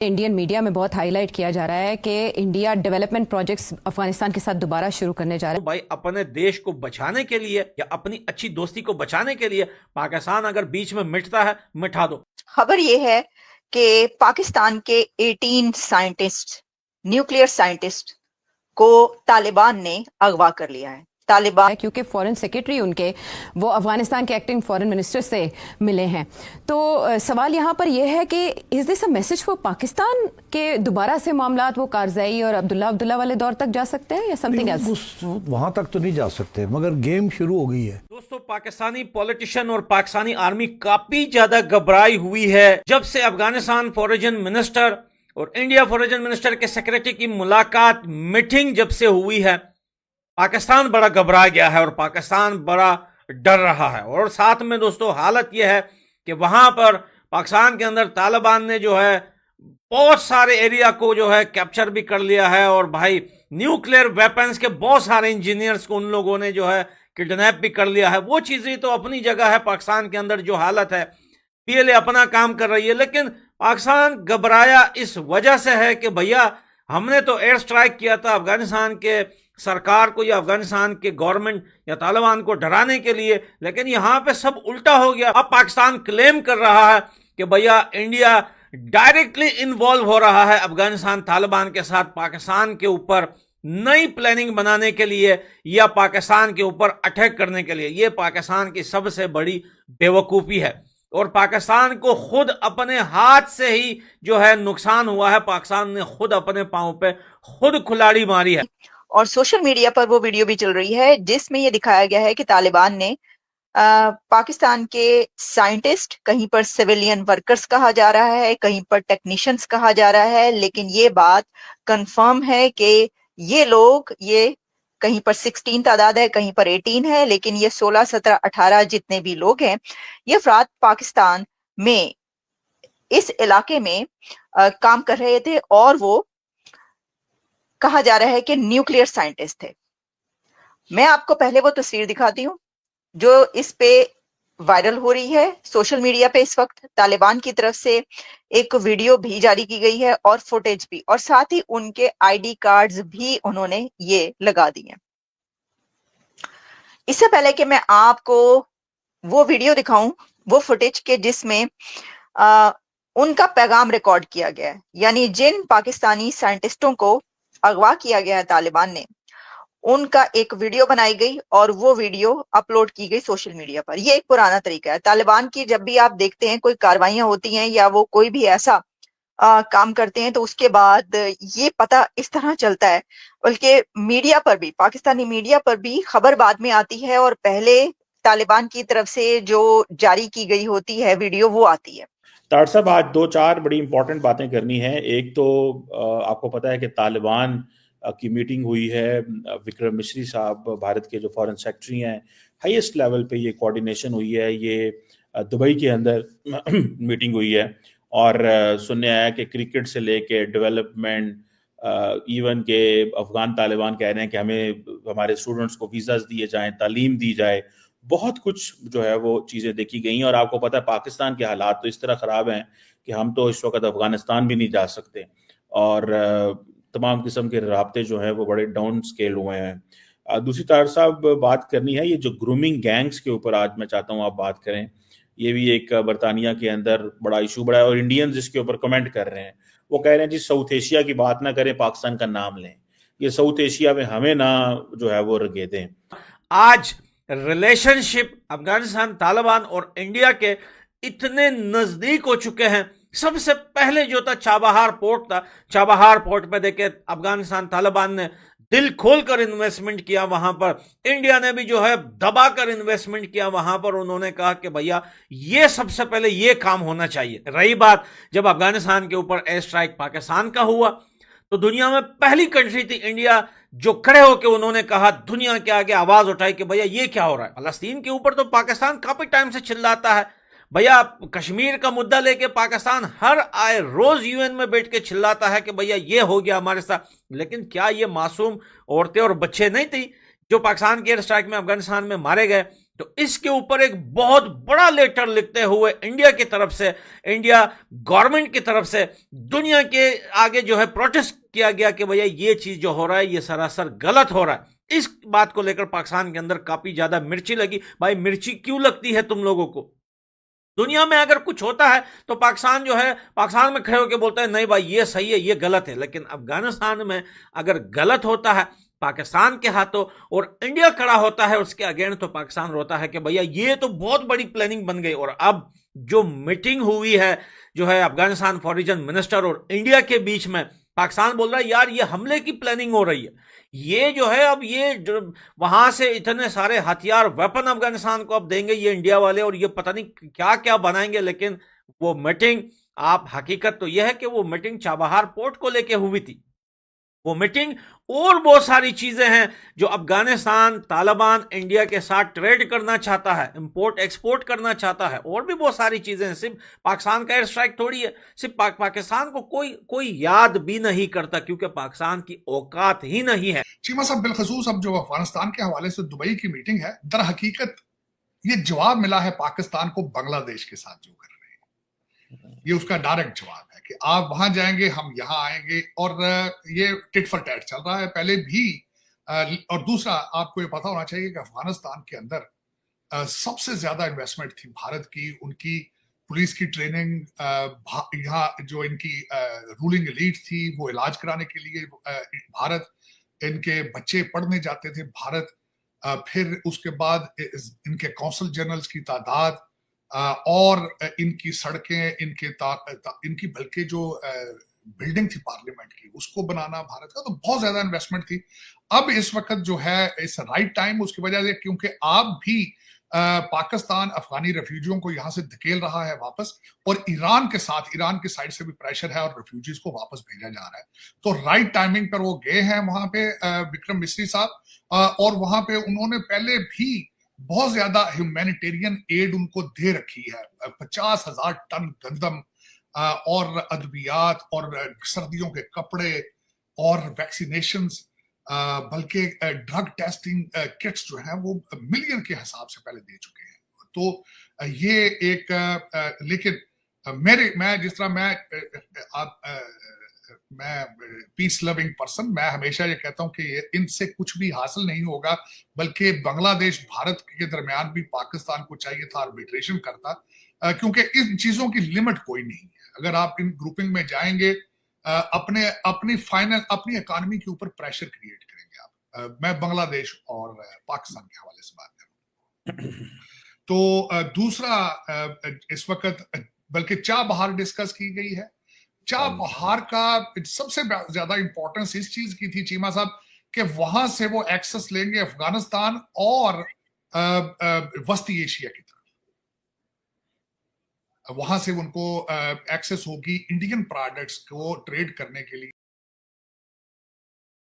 Indian media में बहुत highlight किया जा रहा है कि इंडिया डेवलपमेंट प्रोजेक्ट्स अफगानिस्तान के साथ दोबारा शुरू करने जा रहा है। भाई अपने देश को बचाने के लिए या अपनी अच्छी दोस्ती को बचाने के लिए पाकिस्तान अगर बीच में मिटता है, मिटा दो। खबर ये है कि पाकिस्तान के 18 साइंटिस्ट, न्यूक्लियर साइंटिस्ट को तालिबान ने अगवा कर लिया है। तालिबान क्योंकि फॉरेन सेक्रेटरी उनके वो अफगानिस्तान के एक्टिंग फॉरेन मिनिस्टर से मिले हैं। तो सवाल यहाँ पर यह है कि is this a message for Pakistan के दोबारा से मामलात वो कारजाई और अब्दुल्ला वाले दौर तक जा सकते हैं या समथिंग एल्स? वहां तक तो नहीं जा सकते, मगर गेम शुरू हो गई है। दोस्तों, पाकिस्तानी पॉलिटिशियन और पाकिस्तानी आर्मी काफी ज्यादा घबराई हुई है जब से अफगानिस्तान फॉरेन मिनिस्टर और इंडिया फॉरेन मिनिस्टर के सेक्रेटरी की मुलाकात मीटिंग जब से हुई है। पाकिस्तान बड़ा घबरा गया है और पाकिस्तान बड़ा डर रहा है। और साथ में दोस्तों हालत यह है कि वहां पर पाकिस्तान के अंदर तालिबान ने जो है बहुत सारे एरिया को जो है कैप्चर भी कर लिया है और भाई न्यूक्लियर वेपन्स के बहुत सारे इंजीनियर्स को उन लोगों ने जो है किडनैप भी कर लिया है। वो चीजें तो अपनी जगह है, पाकिस्तान के अंदर जो हालत है, पीएलए अपना काम कर रही है, लेकिन पाकिस्तान घबराया इस वजह से है कि भैया हमने तो एयर स्ट्राइक किया था अफगानिस्तान के सरकार को या अफगानिस्तान के गवर्नमेंट या तालिबान को डराने के लिए, लेकिन यहां पे सब उल्टा हो गया। अब पाकिस्तान क्लेम कर रहा है कि भैया इंडिया डायरेक्टली इन्वॉल्व हो रहा है अफगानिस्तान तालिबान के साथ पाकिस्तान के ऊपर नई प्लानिंग बनाने के लिए या पाकिस्तान के ऊपर अटैक करने के लिए। यह पाकिस्तान की सबसे बड़ी बेवकूफ़ी है और पाकिस्तान को खुद अपने हाथ से ही जो है नुकसान हुआ है। पाकिस्तान ने खुद अपने पांव पे खुद कुल्हाड़ी मारी है। और सोशल मीडिया पर वो वीडियो भी चल रही है जिसमें ये दिखाया गया है कि तालिबान ने पाकिस्तान के साइंटिस्ट, कहीं पर सिविलियन वर्कर्स कहा जा रहा है, कहीं पर टेक्नीशियंस कहा जा रहा है, लेकिन ये बात कंफर्म है कि ये लोग, ये कहीं पर 16 तादाद है, कहीं पर 18 है, लेकिन ये 16, 17, 18 जितने भी लोग हैं, ये अफराद पाकिस्तान में इस इलाके में काम कर रहे थे और वो कहा जा रहा है कि न्यूक्लियर साइंटिस्ट थे। मैं आपको पहले वो तस्वीर दिखाती हूँ जो इस पे वायरल हो रही है सोशल मीडिया पे इस वक्त। तालिबान की तरफ से एक वीडियो भी जारी की गई है और फुटेज भी, और साथ ही उनके आईडी कार्ड्स भी उन्होंने ये लगा दिए। इससे पहले कि मैं आपको वो वीडियो दिखाऊं, वो फुटेज के जिसमें उनका पैगाम रिकॉर्ड किया गया है, यानी जिन पाकिस्तानी साइंटिस्टों को अगवा किया गया है तालिबान ने, उनका एक वीडियो बनाई गई और वो वीडियो अपलोड की गई सोशल मीडिया पर। ये एक पुराना तरीका है तालिबान की। जब भी आप देखते हैं कोई कार्रवाइयां होती हैं या वो कोई भी ऐसा काम करते हैं तो उसके बाद ये पता इस तरह चलता है, बल्कि मीडिया पर भी, पाकिस्तानी मीडिया पर भी खबर बाद में आती है और पहले तालिबान की तरफ से जो जारी की गई होती है वीडियो वो आती है। तार साहब, आज 2-4 बड़ी इंपॉर्टेंट बातें करनी है। एक तो आपको पता है कि तालिबान की मीटिंग हुई है, विक्रम मिश्री साहब भारत के जो फॉरेन सेक्रेटरी हैं, हाईएस्ट लेवल पे ये कोऑर्डिनेशन हुई है। ये दुबई के अंदर मीटिंग हुई है और सुनने आया कि क्रिकेट से लेके डेवलपमेंट, इवन के अफगान तालिबान कह रहे हैं कि हमें हमारे स्टूडेंट्स को वीज़ाज दिए जाएं, तालीम दी जाए, बहुत कुछ जो है वो चीज़ें देखी गई। और आपको पता है पाकिस्तान के हालात तो इस तरह ख़राब हैं कि हम तो इस वक्त अफगानिस्तान भी नहीं जा सकते और तमाम किस्म के राब्ते जो हैं वो बड़े डाउन स्केल हुए हैं। दूसरी तरफ साहब बात करनी है ये जो ग्रूमिंग गैंग्स के ऊपर, आज मैं चाहता हूँ आप बात करें। ये भी एक बरतानिया के अंदर बड़ा इशू बड़ा है और इंडियंस इसके ऊपर कमेंट कर रहे हैं। वो कह रहे हैं जी साउथ एशिया की बात ना करें, पाकिस्तान का नाम लें, ये साउथ एशिया में हमें ना जो है वो रगे दें। आज रिलेशनशिप अफगानिस्तान, तालिबान और इंडिया के इतने नजदीक हो चुके हैं। सबसे पहले जो था चाबहार पोर्ट था, चाबहार पोर्ट पे देखे अफगानिस्तान तालिबान ने दिल खोलकर इन्वेस्टमेंट किया, वहां पर इंडिया ने भी जो है दबाकर इन्वेस्टमेंट किया। वहां पर उन्होंने कहा कि भैया ये सबसे पहले ये काम होना चाहिए। रही बात जब अफगानिस्तान के ऊपर एयर स्ट्राइक पाकिस्तान का हुआ तो दुनिया में पहली कंट्री थी इंडिया जो खड़े होकर उन्होंने कहा, दुनिया के आगे आवाज उठाई कि भैया ये क्या हो रहा है। फलस्तीन के ऊपर तो पाकिस्तान काफी टाइम से चिल्लाता है, भैया कश्मीर का मुद्दा लेके पाकिस्तान हर आए रोज यूएन में बैठ के चिल्लाता है कि भैया ये हो गया हमारे साथ। लेकिन क्या ये मासूम औरतें और बच्चे नहीं थी जो पाकिस्तान के एयर स्ट्राइक में अफगानिस्तान में मारे गए? تو اس کے اوپر ایک بہت بڑا لیٹر لکھتے ہوئے انڈیا کی طرف سے، انڈیا گورنمنٹ کی طرف سے دنیا کے آگے جو ہے پروٹیسٹ کیا گیا کہ بھیا یہ چیز جو ہو رہا ہے یہ سراسر غلط ہو رہا ہے. اس بات کو لے کر پاکستان کے اندر کافی زیادہ مرچی لگی. بھائی مرچی کیوں لگتی ہے تم لوگوں کو؟ دنیا میں اگر کچھ ہوتا ہے تو پاکستان جو ہے پاکستان میں کھڑے ہو کے بولتا ہے نہیں بھائی یہ صحیح ہے یہ غلط ہے. لیکن افغانستان میں اگر غلط ہوتا ہے پاکستان کے ہاتھوں اور انڈیا کھڑا ہوتا ہے اس کے اگینسٹ، تو پاکستان روتا ہے کہ بھیا یہ تو بہت بڑی پلاننگ بن گئی. اور اب جو میٹنگ ہوئی ہے جو ہے افغانستان فارن منسٹر اور انڈیا کے بیچ میں، پاکستان بول رہا ہے یار یہ حملے کی پلاننگ ہو رہی ہے. یہ جو ہے اب یہ وہاں سے اتنے سارے ہتھیار ویپن افغانستان کو اب دیں گے یہ انڈیا والے، اور یہ پتہ نہیں کیا کیا بنائیں گے. لیکن وہ میٹنگ، آپ حقیقت تو یہ ہے کہ وہ میٹنگ چابہار پورٹ کو لے کے ہوئی تھی. وہ میٹنگ اور بہت ساری چیزیں ہیں جو افغانستان، طالبان انڈیا کے ساتھ ٹریڈ کرنا چاہتا ہے، امپورٹ ایکسپورٹ کرنا چاہتا ہے، اور بھی بہت ساری چیزیں ہیں. صرف پاکستان کا ایئر اسٹرائک تھوڑی ہے، صرف پاکستان کو کوئی یاد بھی نہیں کرتا کیونکہ پاکستان کی اوقات ہی نہیں ہے. چیمہ صاحب بالخصوص اب جو افغانستان کے حوالے سے دبئی کی میٹنگ ہے، در حقیقت یہ جواب ملا ہے پاکستان کو بنگلہ دیش کے ساتھ جو کر رہے ہیں. یہ اس کا ڈائریکٹ جواب ہے کہ آپ وہاں جائیں گے ہم یہاں آئیں گے، اور یہ ٹٹ فار ٹیٹ چل رہا ہے پہلے بھی. اور دوسرا آپ کو یہ پتا ہونا چاہیے کہ افغانستان کے اندر سب سے زیادہ انویسٹمنٹ تھی بھارت کی. ان کی پولیس کی ٹریننگ، یہاں جو ان کی رولنگ ایلیٹ تھی وہ علاج کرانے کے لیے بھارت، ان کے بچے پڑھنے جاتے تھے بھارت. پھر اس کے بعد ان کے کونسل جنرلز کی تعداد اور ان کی سڑکیں، ان کی بلکہ جو بلڈنگ تھی پارلیمنٹ کی اس کو بنانا بھارت کا، تو بہت زیادہ انویسٹمنٹ تھی. اب اس وقت جو ہے اس رائٹ ٹائم، اس کی وجہ سے کیونکہ آپ بھی پاکستان افغانی ریفیوجیوں کو یہاں سے دھکیل رہا ہے واپس، اور ایران کے ساتھ، ایران کی سائڈ سے بھی پریشر ہے اور ریفیوجیز کو واپس بھیجا جا رہا ہے. تو رائٹ ٹائمنگ پر وہ گئے ہیں وہاں پہ وکرم مسری صاحب، اور وہاں پہ انہوں نے پہلے بھی بہت زیادہ ہیومینیٹیرین ایڈ ان کو دے رکھی ہے. 50,000 ٹن گندم اور ادویات اور سردیوں کے کپڑے اور ویکسینیشنز، بلکہ ڈرگ ٹیسٹنگ کٹس جو ہیں وہ ملین کے حساب سے پہلے دے چکے ہیں. تو یہ ایک لیکن میں جس طرح میں پیس لونگ پرسن، میں ہمیشہ یہ کہتا ہوں کہ ان سے کچھ بھی حاصل نہیں ہوگا، بلکہ بنگلہ دیش بھارت کے درمیان بھی پاکستان کو چاہیے تھا آربیٹریشن کرتا، کیونکہ ان چیزوں کی لمٹ کوئی نہیں ہے. اگر آپ ان گروپنگ میں جائیں گے اپنی اکانومی کے اوپر پریشر کریٹ کریں گے آپ. میں بنگلہ دیش اور پاکستان کے حوالے سے بات کروں. تو دوسرا اس وقت بلکہ چابہار ڈسکس کی گئی ہے. چابہار کا سب سے زیادہ امپورٹنس اس چیز کی تھی چیمہ صاحب کہ وہاں سے وہ ایکسس لیں گے افغانستان اور وسطی ایشیا کی طرف. وہاں سے ان کو ایکسس ہوگی انڈین پروڈکٹس کو ٹریڈ کرنے کے لیے.